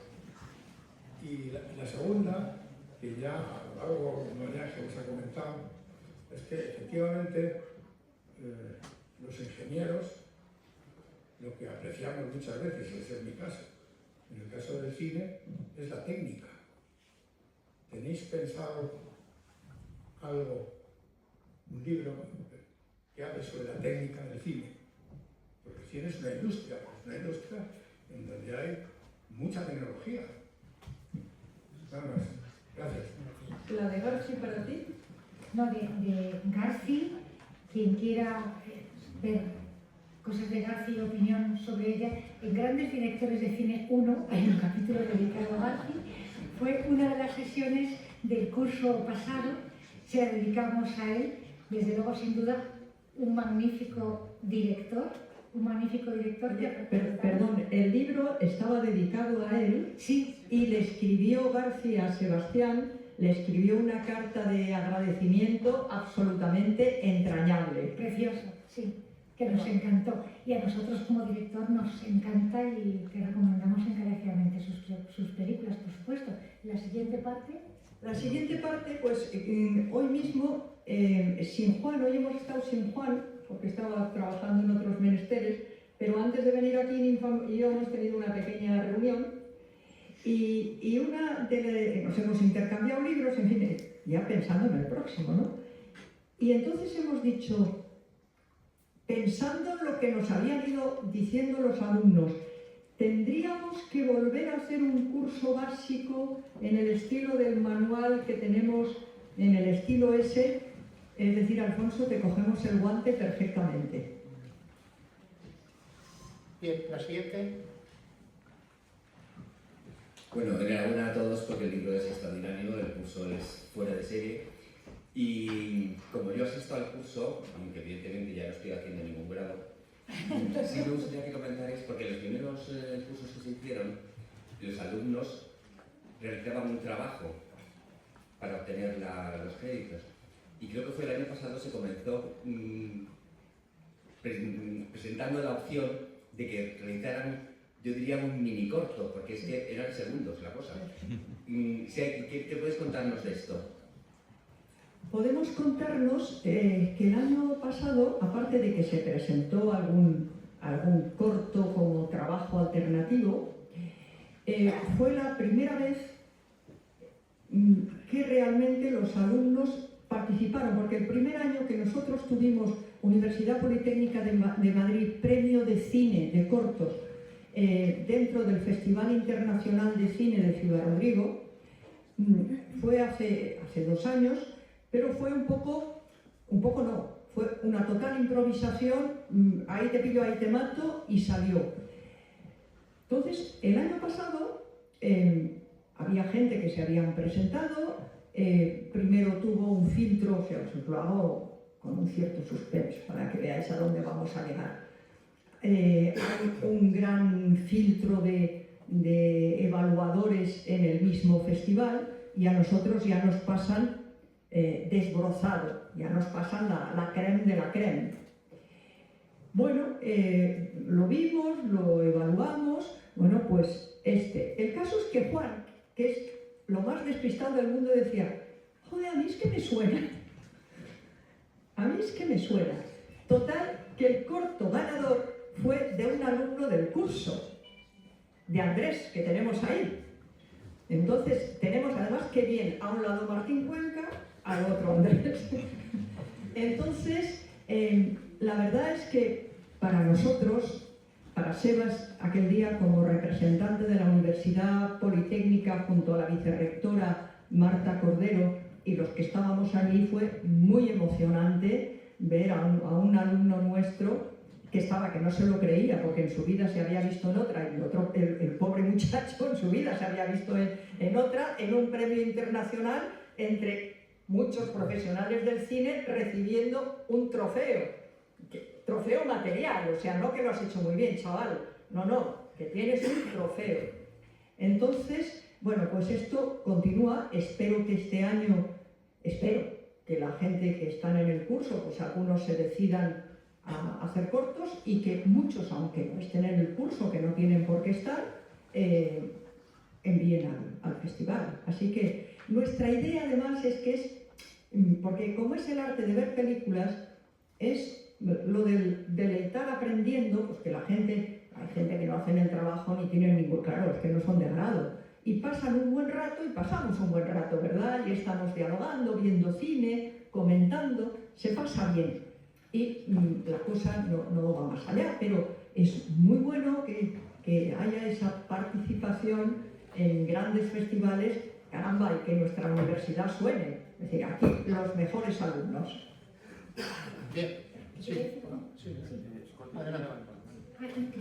Speaker 8: Y la segunda, que ya algo María que os ha comentado, es que efectivamente los ingenieros lo que apreciamos muchas veces, y ese es mi caso, en el caso del cine, es la técnica. ¿Tenéis pensado algo, un libro que hable sobre la técnica del cine? Porque el cine es una industria en donde hay mucha tecnología. Nada más. Gracias.
Speaker 5: ¿La de Garci para ti?
Speaker 3: No, de Garci, quien quiera ver cosas de Garci y opinión sobre ella, en Grandes Directores de Cine 1 hay un capítulo dedicado a Garci. Fue una de las sesiones del curso pasado, se la dedicamos a él, desde luego sin duda un magnífico director que...
Speaker 5: Perdón, el libro estaba dedicado a él,
Speaker 3: sí,
Speaker 5: y le escribió García a Sebastián, le escribió una carta de agradecimiento absolutamente entrañable.
Speaker 3: Precioso, sí, que nos encantó. Y a nosotros como director nos encanta y te recomendamos encarecidamente sus películas, por supuesto. La siguiente parte...
Speaker 5: La siguiente parte, pues hoy mismo, sin Juan, hoy hemos estado sin Juan, porque estaba trabajando en otros menesteres, pero antes de venir aquí y yo hemos tenido una pequeña reunión y nos hemos intercambiado libros, en fin, ya pensando en el próximo, ¿no? Y entonces hemos dicho, pensando en lo que nos habían ido diciendo los alumnos, tendríamos que volver a hacer un curso básico en el estilo del manual que tenemos, en el estilo S, es decir, Alfonso, te cogemos el guante perfectamente.
Speaker 1: Bien, la siguiente.
Speaker 9: Bueno, enhorabuena a todos porque el libro es extraordinario, el curso es fuera de serie. Y como yo asisto al curso, aunque evidentemente ya no estoy haciendo ningún grado, sí me gustaría que comentarais, porque los primeros cursos que se hicieron, los alumnos realizaban un trabajo para obtener los créditos. Y creo que fue el año pasado se comenzó presentando la opción de que realizaran, yo diría, un mini corto, porque es que eran segundos la cosa. ¿Qué puedes contarnos de esto?
Speaker 5: Podemos contarnos que el año pasado, aparte de que se presentó algún corto como trabajo alternativo, fue la primera vez que realmente los alumnos participaron, porque el primer año que nosotros tuvimos Universidad Politécnica de Madrid, premio de cine, de cortos, dentro del Festival Internacional de Cine de Ciudad Rodrigo, fue hace 2 años, pero fue fue una total improvisación, ahí te pillo, ahí te mato, y salió. Entonces, el año pasado había gente que se habían presentado, primero tuvo un filtro, o sea, os lo hago con un cierto suspense para que veáis a dónde vamos a llegar. Hay un gran filtro de evaluadores en el mismo festival y a nosotros ya nos pasan desbrozado, ya nos pasan la crème de la crème. Bueno, lo vimos, lo evaluamos, bueno, pues el caso es que Juan, que es lo más despistado del mundo, decía, joder, a mí es que me suena, a mí es que me suena. Total, que el corto ganador fue de un alumno del curso, de Andrés, que tenemos ahí. Entonces, tenemos además que bien, a un lado Martín Cuenca, al otro Andrés. Entonces, la verdad es que para nosotros, para Sebas, aquel día como representante de la Universidad Politécnica junto a la vicerrectora Marta Cordero y los que estábamos allí, fue muy emocionante ver a un alumno nuestro que no se lo creía porque en su vida se había visto en otra, y el pobre muchacho en su vida se había visto en otra, en un premio internacional entre muchos profesionales del cine recibiendo un trofeo, trofeo material, o sea, no que lo has hecho muy bien, chaval, no, que tienes un trofeo. Entonces, bueno, pues esto continúa, espero que este año, espero que la gente que están en el curso, pues algunos se decidan a hacer cortos y que muchos, aunque no estén en el curso, que no tienen por qué estar, envíen al festival. Así que nuestra idea además es que es, porque como es el arte de ver películas, es lo del deleitar aprendiendo, pues que la gente, hay gente que no hacen el trabajo ni tienen ningún, claro, es que no son de grado, y pasan un buen rato y pasamos un buen rato, ¿verdad? Y estamos dialogando, viendo cine, comentando, se pasa bien. Y la cosa no va más allá, pero es muy bueno que haya esa participación en grandes festivales, caramba, y que nuestra universidad suene. Es decir, aquí los mejores alumnos.
Speaker 1: Bien, sí. Adelante.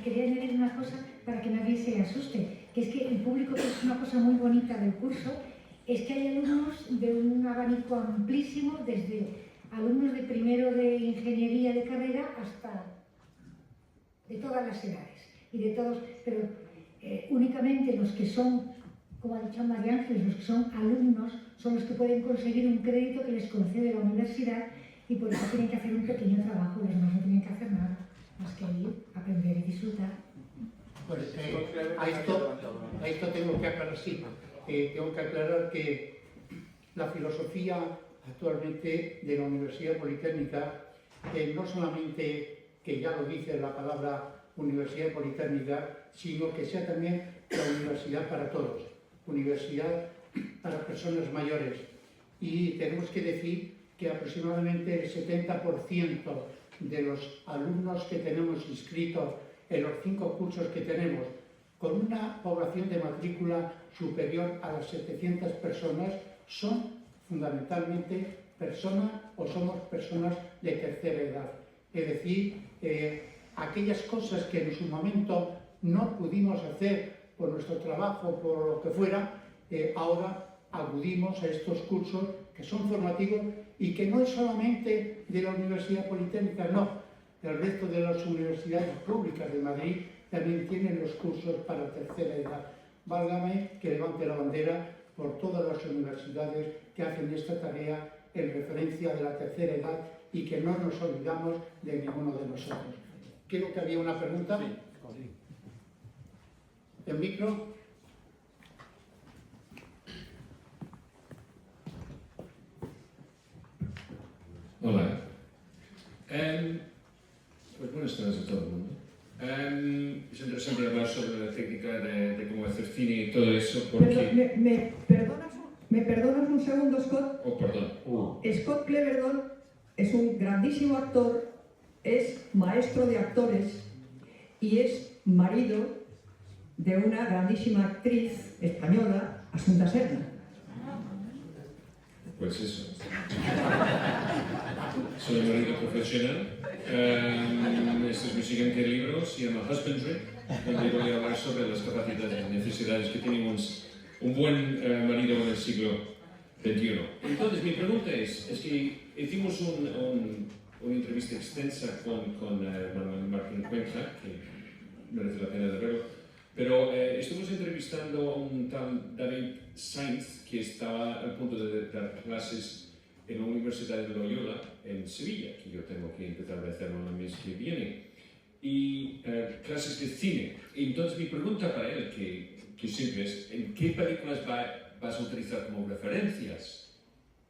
Speaker 3: Quería añadir una cosa para que nadie se asuste, que es que el público, que es una cosa muy bonita del curso, es que hay alumnos de un abanico amplísimo, desde alumnos de primero de ingeniería de carrera hasta de todas las edades y de todos, pero únicamente los que son, como ha dicho María Ángeles, los que son alumnos son los que pueden conseguir un crédito que les concede la universidad, y por eso tienen que hacer un pequeño trabajo, los demás no tienen que hacer nada más que ir, aprender y disfrutar.
Speaker 1: Pues a esto tengo que aclarar, sí, tengo que aclarar que la filosofía actualmente de la Universidad Politécnica, no solamente que ya lo dice la palabra Universidad Politécnica, sino que sea también la universidad para todos, universidad para personas mayores. Y tenemos que decir que aproximadamente el 70% de los alumnos que tenemos inscritos en los 5 cursos que tenemos, con una población de matrícula superior a las 700 personas, son fundamentalmente personas o somos personas de tercera edad. Es decir, aquellas cosas que en su momento no pudimos hacer por nuestro trabajo, por lo que fuera, ahora acudimos a estos cursos que son formativos y que no es solamente de la Universidad Politécnica, no. El resto de las universidades públicas de Madrid también tienen los cursos para tercera edad. Válgame que levante la bandera por todas las universidades que hacen esta tarea en referencia de la tercera edad y que no nos olvidamos de ninguno de nosotros. Creo que había una pregunta. ¿El micro?
Speaker 10: Hola. Pues buenas tardes a todo el mundo. Es interesante hablar sobre la técnica de cómo hacer cine y todo eso porque...
Speaker 5: ¿Me perdonas un segundo, Scott?
Speaker 10: Oh, perdón.
Speaker 5: Scott Cleverdon es un grandísimo actor, es maestro de actores y es marido de una grandísima actriz española, Asunta Serna.
Speaker 10: Pues eso. Soy marido profesional. Este es mi siguiente libro, se llama Husbandry, donde voy a hablar sobre las capacidades y necesidades que tenemos un buen marido en el siglo XXI. Entonces, mi pregunta es que hicimos una entrevista extensa con Manuel Martín Cuenca, que merece la pena de verlo, pero estuvimos entrevistando a un tal David Sainz, que estaba a punto de dar clases en la Universidad de Loyola en Sevilla, que yo tengo que empezar a hacerlo el mes que viene, y clases de cine. Y entonces mi pregunta para él, que siempre es, ¿en qué películas vas a utilizar como referencias?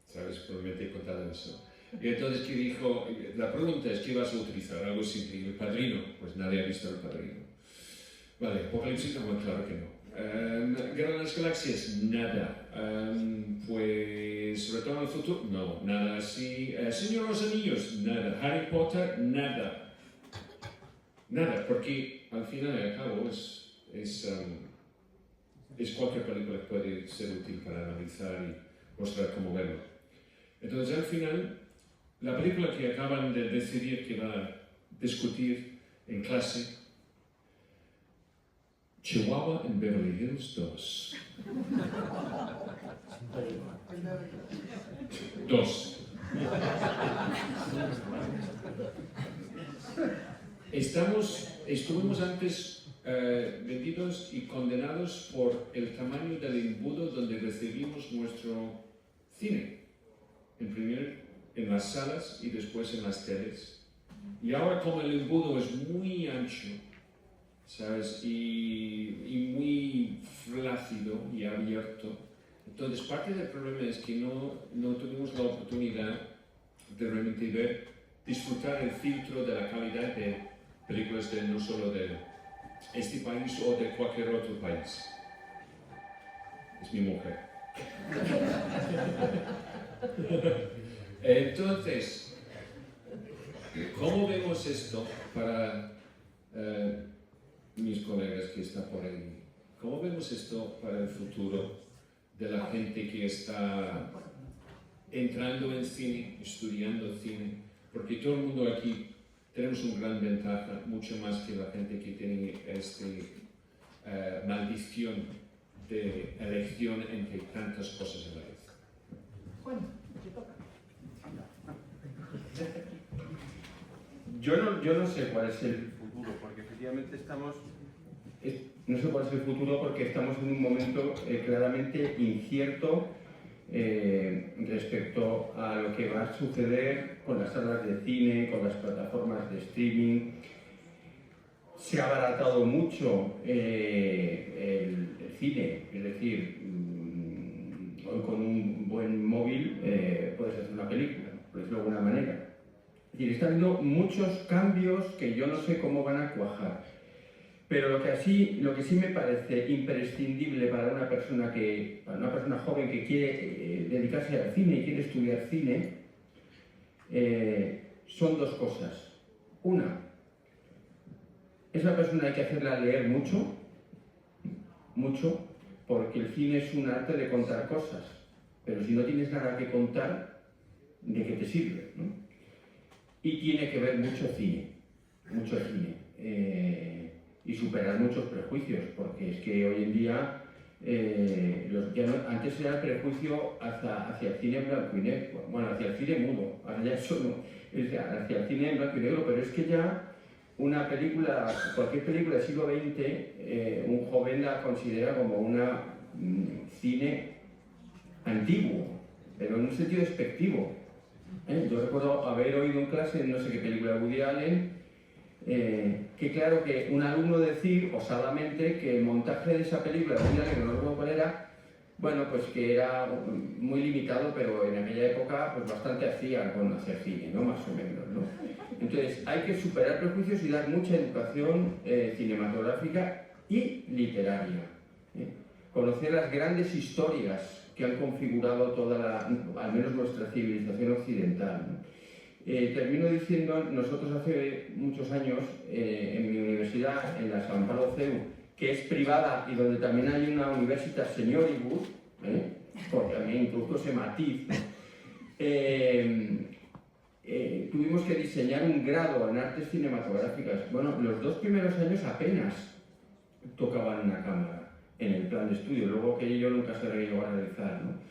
Speaker 10: ¿Sabes? Probablemente he contado eso. Y entonces que dijo, la pregunta es, ¿qué vas a utilizar? Algo simple. ¿El Padrino? Pues nadie ha visto El Padrino. Vale, Apocalipsis, no, claro que no. Guerra de las Galaxias, nada. Pues Retorno al Futuro, no, nada así. Señor de los Anillos, nada. Harry Potter, nada. Nada, porque al final y al cabo es cualquier película que puede ser útil para analizar y mostrar cómo verlo. Entonces al final, la película que acaban de decidir que va a discutir en clase Chihuahua en Beverly Hills 2. 2. Estuvimos antes vendidos y condenados por el tamaño del embudo donde recibimos nuestro cine. Primero en las salas y después en las teles. Y ahora como el embudo es muy ancho, ¿sabes? Y muy flácido y abierto, entonces parte del problema es que no tuvimos la oportunidad de realmente disfrutar el filtro de la calidad de películas no solo de este país o de cualquier otro país. Es mi mujer. Entonces, ¿cómo vemos esto para mis colegas que están por ahí? ¿Cómo vemos esto para el futuro de la gente que está entrando en cine, estudiando cine? Porque todo el mundo aquí tenemos una gran ventaja, mucho más que la gente que tiene esta maldición de elección entre tantas cosas a la vez.
Speaker 3: Bueno, te toca.
Speaker 4: Yo no sé cuál es el futuro, porque efectivamente no sé cuál es el futuro porque estamos en un momento claramente incierto respecto a lo que va a suceder con las salas de cine, con las plataformas de streaming. Se ha abaratado mucho el cine, es decir, hoy con un buen móvil puedes hacer una película, por decirlo de alguna manera. Es decir, está habiendo muchos cambios que yo no sé cómo van a cuajar. Pero lo que sí me parece imprescindible para una persona joven que quiere dedicarse al cine y quiere estudiar cine, son dos cosas. Una, esa persona hay que hacerla leer mucho, porque el cine es un arte de contar cosas, pero si no tienes nada que contar, ¿de qué te sirve? ¿No? Y tiene que ver mucho cine. Y superar muchos prejuicios, porque es que hoy en día antes era el prejuicio hacia el cine en blanco y negro, bueno, hacia el cine mudo, ahora ya eso no, hacia el cine en blanco y negro, pero es que ya cualquier película del siglo XX, un joven la considera como una cine antiguo, pero en un sentido despectivo. Yo recuerdo haber oído en clase, no sé qué película de Woody Allen, que claro, que un alumno decir osadamente que el montaje de esa película, que no recuerdo cuál era, bueno, pues que era muy limitado, pero en aquella época pues bastante hacía con hacer cine, ¿no? Más o menos, ¿no? Entonces hay que superar prejuicios y dar mucha educación cinematográfica y literaria. Conocer las grandes historias que han configurado al menos nuestra civilización occidental, ¿no? Termino diciendo, nosotros hace muchos años en mi universidad, en la San Pablo CEU, que es privada y donde también hay una Universitas Senioribus, porque también introduzco ese matiz, tuvimos que diseñar un grado en artes cinematográficas. Bueno, los 2 primeros años apenas tocaban una cámara en el plan de estudio, luego que yo nunca se llegó a realizar, ¿no?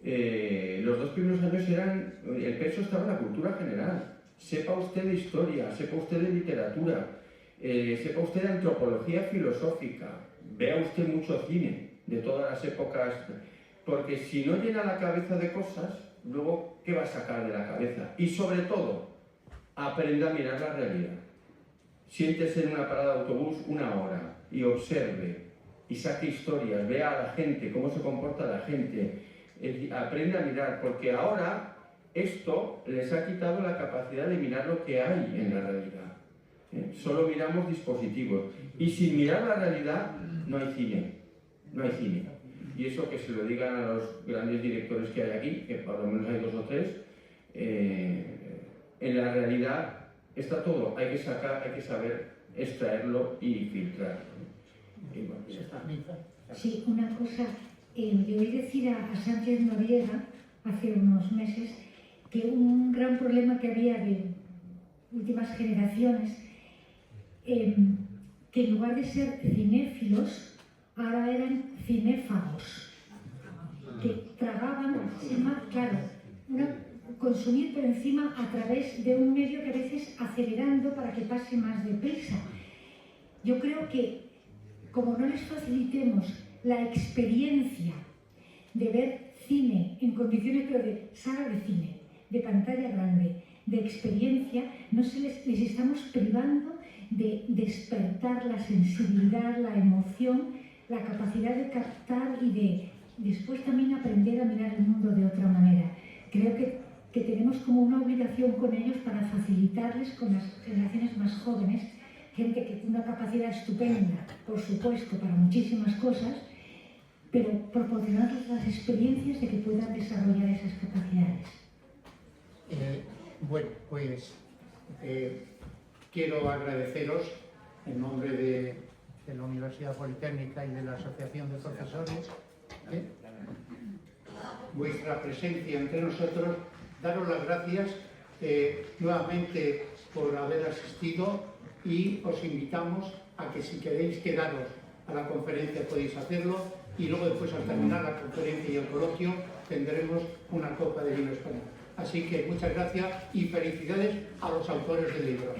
Speaker 4: Los 2 primeros años el peso estaba en la cultura general. Sepa usted de historia, sepa usted de literatura, sepa usted de antropología filosófica, vea usted mucho cine de todas las épocas, porque si no llena la cabeza de cosas, luego, ¿qué va a sacar de la cabeza? Y sobre todo, aprenda a mirar la realidad. Siéntese en una parada de autobús 1 hora y observe y saque historias, vea a la gente, cómo se comporta la gente. Aprende a mirar, porque ahora esto les ha quitado la capacidad de mirar lo que hay en la realidad. Solo miramos dispositivos. Y sin mirar la realidad no hay cine. Y eso que se lo digan a los grandes directores que hay aquí, que por lo menos hay 2 o 3, en la realidad está todo. Hay que saber extraerlo y filtrarlo. Y bueno, ya está.
Speaker 3: Sí, una cosa. Le oí decir a Sánchez Noriega hace unos meses que un gran problema que había de últimas generaciones que en lugar de ser cinéfilos, ahora eran cinéfagos, que tragaban, claro, consumir por encima a través de un medio que a veces acelerando para que pase más deprisa. Yo creo que como no les facilitemos la experiencia de ver cine en condiciones, pero de sala de cine, de pantalla grande, de experiencia, no se les estamos privando de despertar la sensibilidad, la emoción, la capacidad de captar y de después también aprender a mirar el mundo de otra manera. Creo que tenemos como una obligación con ellos para facilitarles con las generaciones más jóvenes, gente que tiene una capacidad estupenda, por supuesto, para muchísimas cosas, pero proporcionarles las experiencias de que puedan desarrollar esas capacidades.
Speaker 1: Bueno, pues quiero agradeceros en nombre de la Universidad Politécnica y de la Asociación de Profesores vuestra presencia entre nosotros, daros las gracias nuevamente por haber asistido y os invitamos a que si queréis quedaros a la conferencia podéis hacerlo y luego después al terminar la conferencia y el coloquio tendremos una copa de vino español. Así que muchas gracias y felicidades a los autores del libro.